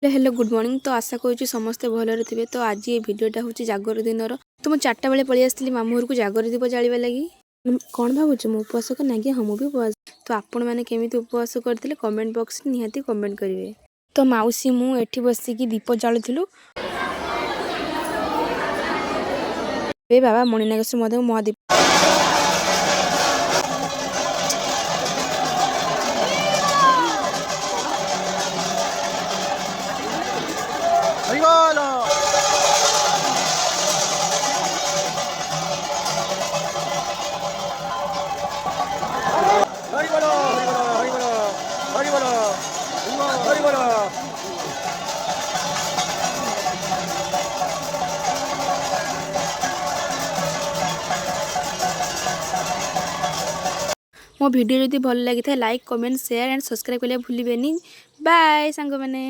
Hello good morning. तो आशा करूँ समस्ते भलरे थे। तो आज ये भिडटा हूँ जागर दिन। तो मुझे 4टा बेले पलि आसती मामू घर को जागर दीप जावा लगी। कौन भावुँ मु उपवास कर ना कि हाँ मुझे उपवास। तो आपण मैंने केमी उपवास करते कमेंट बॉक्स निहाती कमेंट करेंगे। तो माउसी मुझे बसिकी दीप जालुलु। बाबा मणिनागेश्वर महादीप मो वीडियो जदि भल लगी था like comment share and subscribe करने भूलिए। बाय सांग मैंने।